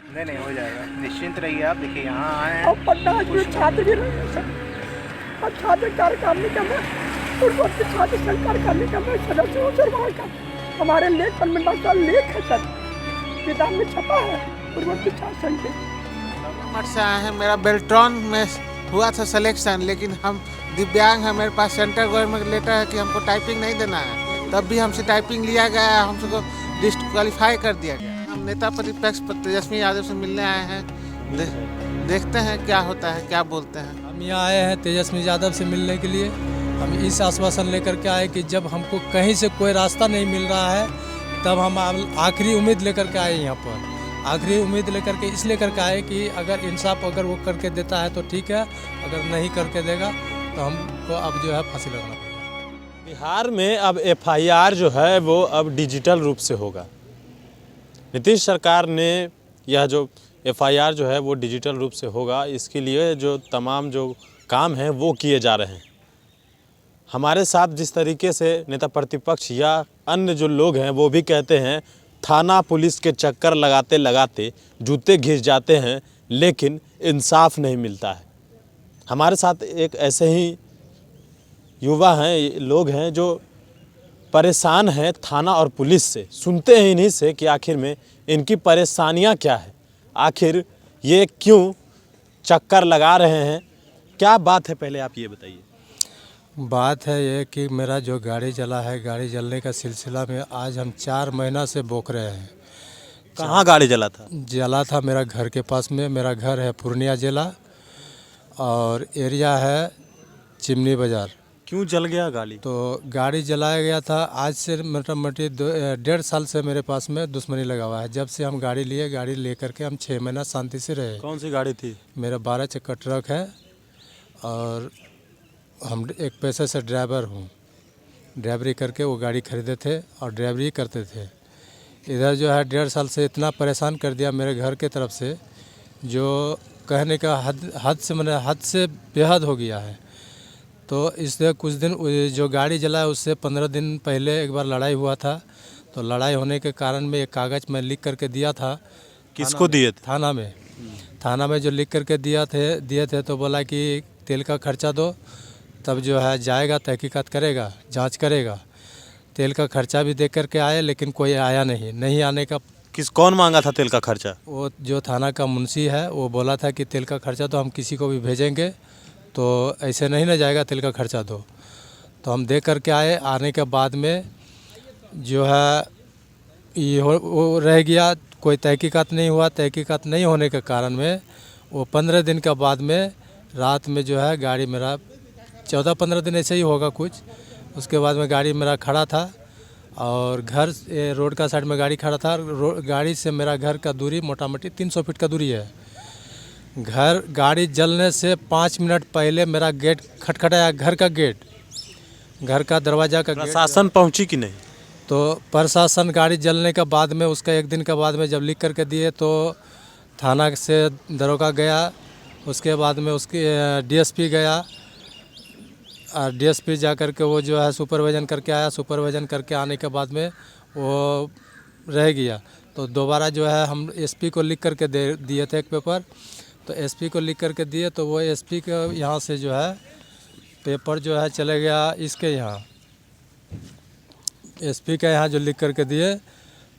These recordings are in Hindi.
नहीं नहीं हो जाएगा, निश्चिंत रहिए आप। देखिए यहाँ आए हैं, और पढ़ना में छात्र भी नहीं है सर, और छात्र कार्य करने का मैं पूर्ववर्ती छात्र संघ कार्य करने का मैं सदस्य हूँ सर। वहाँ का हमारे लेख 15 साल लेख है सर, किताब में छपा है पूर्ववर्ती छात्र संघ के। मठ से आए हैं। मेरा बेल्ट्रॉन में हुआ था सिलेक्शन, लेकिन हम दिव्यांग हैं। मेरे पास सेंट्रल गवर्नमेंट लेटर है कि हमको टाइपिंग नहीं देना है, तब भी हमसे टाइपिंग लिया गया, हमको डिस्क्वालीफाई कर दिया गया। हम नेता प्रतिपक्ष तेजस्वी यादव से मिलने आए हैं, देखते हैं क्या होता है, क्या बोलते हैं। हम यहाँ आए हैं तेजस्वी यादव से मिलने के लिए। हम इस आश्वासन लेकर के आए कि जब हमको कहीं से कोई रास्ता नहीं मिल रहा है, तब हम आखिरी उम्मीद लेकर के आए यहाँ पर। आखिरी उम्मीद लेकर के इसलिए करके आए कि अगर इंसाफ अगर वो करके देता है तो ठीक है, अगर नहीं करके देगा तो हमको अब जो है फांसी लगाना पड़ेगा। बिहार में अब एफआईआर जो है वो अब डिजिटल रूप से होगा। नीतीश सरकार ने यह जो एफआईआर जो है वो डिजिटल रूप से होगा, इसके लिए जो तमाम जो काम हैं वो किए जा रहे हैं। हमारे साथ जिस तरीके से नेता प्रतिपक्ष या अन्य जो लोग हैं वो भी कहते हैं थाना पुलिस के चक्कर लगाते लगाते जूते घिस जाते हैं, लेकिन इंसाफ नहीं मिलता है। हमारे साथ एक ऐसे ही युवा हैं, लोग हैं जो परेशान हैं थाना और पुलिस से। सुनते हैं इन्हीं से कि आखिर में इनकी परेशानियां क्या है, आखिर ये क्यों चक्कर लगा रहे हैं, क्या बात है, पहले आप ये बताइए। बात है ये कि मेरा जो गाड़ी जला है, गाड़ी जलने का सिलसिला में आज हम 4 महीना से बोक रहे हैं। कहाँ गाड़ी जला था? जला था मेरा घर के पास में। मेरा घर है पूर्णिया जिला और एरिया है चिमनी बाज़ार। क्यों जल गया गाड़ी? तो गाड़ी जलाया गया था आज से मोटामोटी 1.5 साल से मेरे पास में दुश्मनी लगा हुआ है। जब से हम गाड़ी लिए, गाड़ी लेकर के हम 6 महीना शांति से रहे। कौन सी गाड़ी थी? मेरा 12 चक्का ट्रक है और हम एक पैसे से ड्राइवर हूँ। ड्राइवरी करके वो गाड़ी खरीदे थे और ड्राइवरी करते थे। इधर जो है 1.5 साल से इतना परेशान कर दिया मेरे घर के तरफ से, जो कहने का हद से बेहद हो गया है। तो इससे कुछ दिन जो गाड़ी जला है उससे 15 दिन पहले एक बार लड़ाई हुआ था। तो लड़ाई होने के कारण में एक कागज़ मैं लिख करके दिया था। किसको दिए थे? थाना में जो लिख करके दिए थे तो बोला कि तेल का खर्चा दो, तब जो है जाएगा, तहकीकात करेगा, जांच करेगा। तेल का खर्चा भी दे करके आए, लेकिन कोई आया नहीं आने का। कौन मांगा था तेल का खर्चा? वो जो थाना का मुंशी है वो बोला था कि तेल का खर्चा तो हम किसी को भी भेजेंगे, तो ऐसे नहीं ना जाएगा, तेल का खर्चा दो। तो हम दे करके आए। आने के बाद में जो है ये वो रह गया, कोई तहकीकात नहीं हुआ। तहकीकात नहीं होने के कारण में वो 15 दिन के बाद में रात में जो है गाड़ी मेरा 14-15 दिन ऐसे ही होगा कुछ। उसके बाद में गाड़ी मेरा खड़ा था और घर रोड का साइड में गाड़ी खड़ा था। गाड़ी से मेरा घर का दूरी मोटामोटी 300 फीट का दूरी है। गाड़ी जलने से 5 मिनट पहले मेरा गेट खटखटाया, घर का गेट, घर का दरवाज़ा का गेट। प्रशासन पहुंची कि नहीं? तो प्रशासन गाड़ी जलने के बाद में उसका 1 दिन के बाद में जब लिख करके दिए तो थाना से दरोगा गया। उसके बाद में उसकी डीएसपी गया और डीएसपी जा कर के वो जो है सुपरविज़न करके आया। सुपरविज़न करके आने के बाद में वो रह गया। तो दोबारा जो है हम एसपी को लिख करके दिए थे एक पेपर। तो एसपी को लिख करके दिए तो वो एसपी के यहाँ से जो है पेपर जो है चले गया इसके यहाँ, एसपी के यहाँ जो लिख करके दिए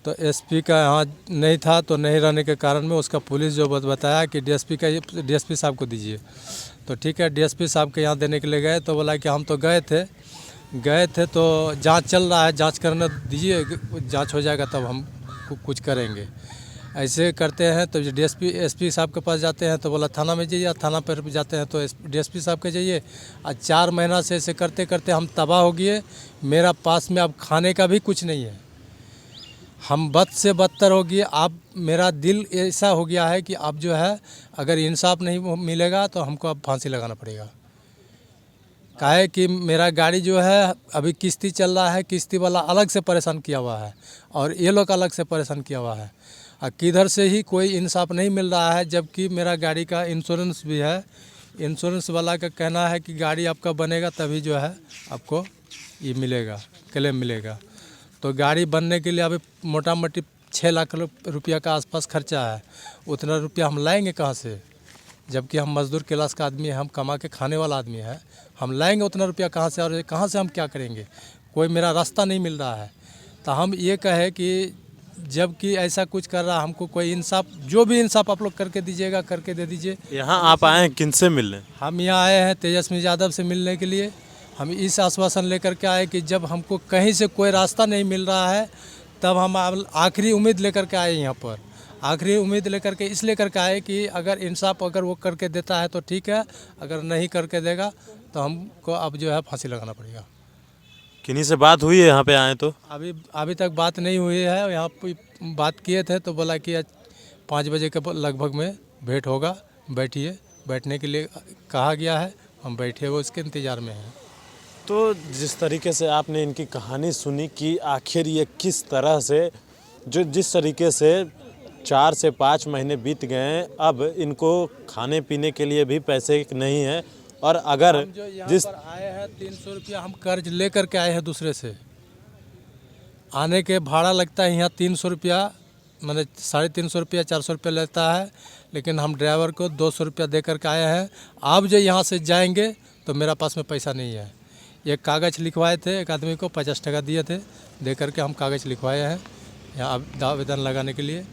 तो एसपी का यहाँ नहीं था। तो नहीं रहने के कारण में उसका पुलिस जो बताया कि डीएसपी साहब को दीजिए। तो ठीक है, डीएसपी साहब के यहाँ देने के लिए गए तो बोला कि हम तो गए थे तो जांच चल रहा है, जांच करने दीजिए, जांच हो जाएगा तब हम कुछ करेंगे। ऐसे करते हैं तो एसपी साहब के पास जाते हैं तो बोला थाना में जाइए। थाना पर जाते हैं तो डीएसपी साहब के जाइए। आज 4 महीना से ऐसे करते करते हम तबाह हो गए। मेरा पास में अब खाने का भी कुछ नहीं है। हम बद से बदतर हो गए। अब मेरा दिल ऐसा हो गया है कि अब जो है अगर इंसाफ नहीं मिलेगा तो हमको अब फांसी लगाना पड़ेगा। काहे कि मेरा गाड़ी जो है अभी किस्ती चल रहा है, किस्ती वाला अलग से परेशान किया हुआ है और ये लोग अलग से परेशान किया हुआ है। किधर से ही कोई इंसाफ नहीं मिल रहा है, जबकि मेरा गाड़ी का इंश्योरेंस भी है। इंश्योरेंस वाला का कहना है कि गाड़ी आपका बनेगा तभी जो है आपको ये मिलेगा, क्लेम मिलेगा। तो गाड़ी बनने के लिए अभी मोटा मोटी 6 लाख रुपया का आसपास खर्चा है। उतना रुपया हम लाएंगे कहाँ से? जबकि हम मजदूर क्लास का आदमी है, हम कमा के खाने वाला आदमी है, हम लाएंगे उतना रुपया कहाँ से? और कहाँ से हम क्या करेंगे? कोई मेरा रास्ता नहीं मिल रहा है। तो हम ये कहे कि जबकि ऐसा कुछ कर रहा, हमको कोई इंसाफ, जो भी इंसाफ आप लोग करके दीजिएगा करके दे दीजिए। यहाँ आप आए हैं किनसे मिलने? हम यहाँ आए हैं तेजस्वी यादव से मिलने के लिए। हम इस आश्वासन लेकर के आए कि जब हमको कहीं से कोई रास्ता नहीं मिल रहा है तब हम आखिरी उम्मीद लेकर के आए यहाँ पर। आखिरी उम्मीद लेकर के इसलिए करके आए कि अगर इंसाफ अगर वो करके देता है तो ठीक है, अगर नहीं करके देगा तो हमको अब जो है फांसी लगाना पड़ेगा। किन्हीं से बात हुई है यहाँ पे आए तो? अभी तक बात नहीं हुई है। यहाँ पे बात किए थे तो बोला कि 5 बजे के लगभग में भेंट होगा, बैठिए। बैठने के लिए कहा गया है, हम बैठे हुए उसके इंतज़ार में हैं। तो जिस तरीके से आपने इनकी कहानी सुनी कि आखिर ये किस तरह से जिस तरीके से 4 से 5 महीने बीत गए हैं, अब इनको खाने पीने के लिए भी पैसे नहीं है। और अगर हम जो यहाँ पर आए हैं 300 रुपया हम कर्ज लेकर के आए हैं दूसरे से। आने के भाड़ा लगता है यहाँ 300 रुपया, मैंने 350 रुपया 400 रुपया लेता है, लेकिन हम ड्राइवर को 200 रुपया दे करके आए हैं। आप जो यहाँ से जाएंगे तो मेरा पास में पैसा नहीं है। ये कागज़ लिखवाए थे, एक आदमी को 50 टका दिए थे, दे करके हम कागज़ लिखवाए हैं यहाँ आवेदन लगाने के लिए।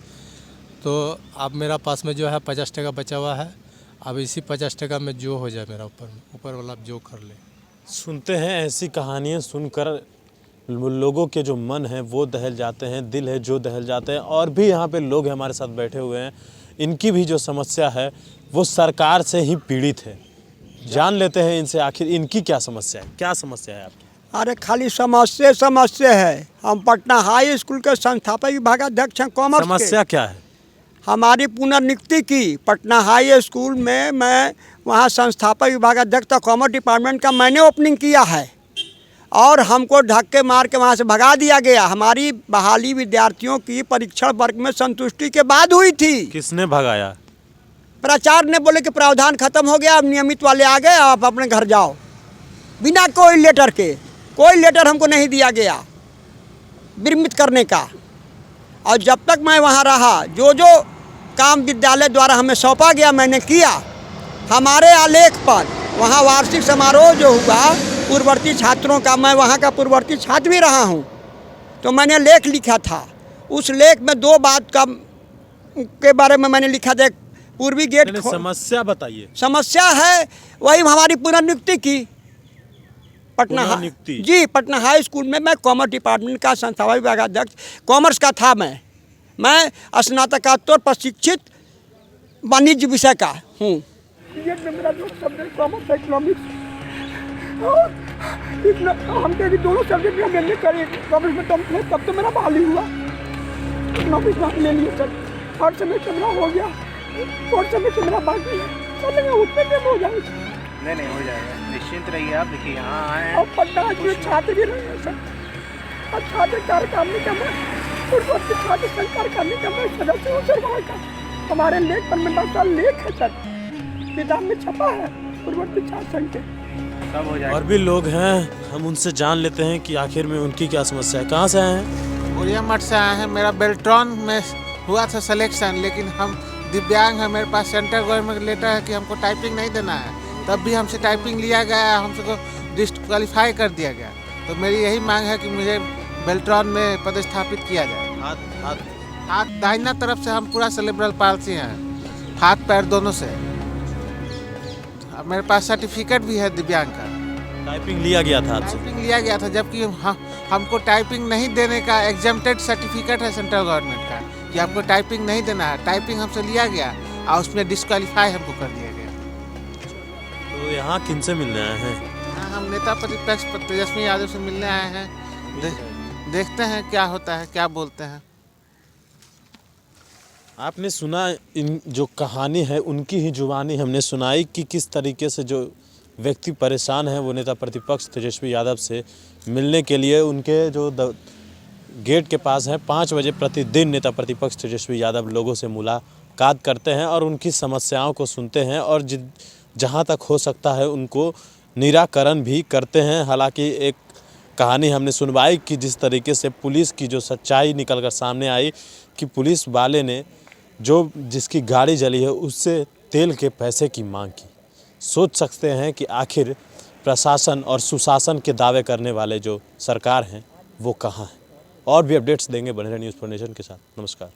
तो अब मेरा पास में जो है 50 टका बचा हुआ है। अब इसी 50 टका में जो हो जाए मेरा ऊपर वाला जो कर ले। सुनते हैं ऐसी कहानियाँ सुनकर लोगों के जो मन है वो दहल जाते हैं, दिल है जो दहल जाते हैं। और भी यहाँ पे लोग हमारे साथ बैठे हुए हैं, इनकी भी जो समस्या है वो सरकार से ही पीड़ित है। जान लेते हैं इनसे आखिर इनकी क्या समस्या है। क्या समस्या है आपकी? अरे खाली समस्या है। हम पटना हाई स्कूल के संस्थापक विभागाध्यक्ष हैं कॉमर्स के। समस्या क्या है? हमारी पुनर्नियुक्ति की पटना हाई स्कूल में, मैं वहाँ संस्थापक विभागाध्यक्ष था कॉमर्स डिपार्टमेंट का, मैंने ओपनिंग किया है और हमको धक्के मार के वहाँ से भगा दिया गया। हमारी बहाली विद्यार्थियों की परीक्षण वर्ग में संतुष्टि के बाद हुई थी। किसने भगाया? प्राचार्य ने बोले कि प्रावधान खत्म हो गया, अब नियमित वाले आ गए, आप अपने घर जाओ। बिना कोई लेटर के, कोई लेटर हमको नहीं दिया गया विरमित करने का। और जब तक मैं वहाँ रहा, जो जो काम विद्यालय द्वारा हमें सौंपा गया मैंने किया। हमारे आलेख पर वहाँ वार्षिक समारोह जो हुआ पूर्ववर्ती छात्रों का, मैं वहाँ का पूर्ववर्ती छात्र भी रहा हूँ, तो मैंने लेख लिखा था। उस लेख में 2 बात के बारे में मैंने लिखा था। पूर्वी गेट समस्या बताइए। समस्या है वही हमारी पुनर्नियुक्ति की। पटना हाई स्कूल में मैं कॉमर्स डिपार्टमेंट का संस्थापक विभागाध्यक्ष कॉमर्स का था। मैं स्नातकोत्तर प्रशिक्षित वाणिज्य विषय का हूँ। मेरा जो सब्जेक्ट कॉमर्स इकोनॉमिक्स, हमके भी दोनों सब्जेक्ट में मैंने करे कॉमर्स में तब तो मेरा बहाली हुआ। इकोनॉमिक्स में ले लिए सर, और सेमेस्टर मेरा हो गया, और सेमेस्टर मेरा बाकी है। चलेंगे उतने में हो जाएगा। नहीं हो जाएगा, निश्चिंत रहिए आप। देखिए यहाँ आए हैं और पटना के छात्र भी रहे हैं सर, और छात्र कार्य करने का मैं पूर्ववर्ती छात्र संघ कार्य करने का मैं सदस्य हूँ सर। वहाँ का हमारे लेख पर मेरा साल लेख है सर, किताब में छपा है पूर्ववर्ती छात्र संघ के। सब हो जाएगा। और भी लोग हैं, हम उनसे जान लेते हैं कि आखिर में उनकी क्या समस्या है। कहाँ से आए हैं? उड़िया मठ से आए हैं। मेरा बेल्ट्रॉन में हुआ था सिलेक्शन, लेकिन हम दिव्यांग हैं, मेरे पास सेंट्रल गवर्नमेंट लेटर है कि हमको टाइपिंग नहीं देना है। तब भी हमसे टाइपिंग लिया गया, हमको डिस्क्वालीफाई कर दिया गया। तो मेरी यही मांग है कि मुझे बेल्ट्रॉन में पदस्थापित किया जाए। हाथ दाहिना तरफ से हम पूरा सेरेब्रल पाल्सी हैं, हाथ पैर दोनों से। मेरे पास सर्टिफिकेट भी है दिव्यांग का। टाइपिंग लिया गया था आपसे? टाइपिंग लिया गया था, जबकि हमको टाइपिंग नहीं देने का एग्जेम्प्टेड सर्टिफिकेट है सेंट्रल गवर्नमेंट का कि आपको टाइपिंग नहीं देना है। टाइपिंग हमसे लिया गया और उसमें डिस्क्वालीफाई हमको कर दिया गया। तो यहाँ किन से मिलने आए हैं? यहाँ हम नेता प्रतिपक्ष तेजस्वी यादव से मिलने आए हैं। देखते हैं क्या होता है, क्या बोलते हैं। आपने सुना, इन जो कहानी है उनकी ही जुबानी हमने सुनाई कि किस तरीके से जो व्यक्ति परेशान है वो नेता प्रतिपक्ष तेजस्वी यादव से मिलने के लिए उनके जो गेट के पास है 5 बजे प्रतिदिन नेता प्रतिपक्ष तेजस्वी यादव लोगों से मुलाकात करते हैं और उनकी समस्याओं को सुनते हैं और जहाँ तक हो सकता है उनको निराकरण भी करते हैं। हालांकि एक कहानी हमने सुनवाई की, जिस तरीके से पुलिस की जो सच्चाई निकल कर सामने आई कि पुलिस वाले ने जो जिसकी गाड़ी जली है उससे तेल के पैसे की मांग की। सोच सकते हैं कि आखिर प्रशासन और सुशासन के दावे करने वाले जो सरकार हैं वो कहाँ हैं। और भी अपडेट्स देंगे, बने रहिए न्यूज़4नेशन के साथ। नमस्कार।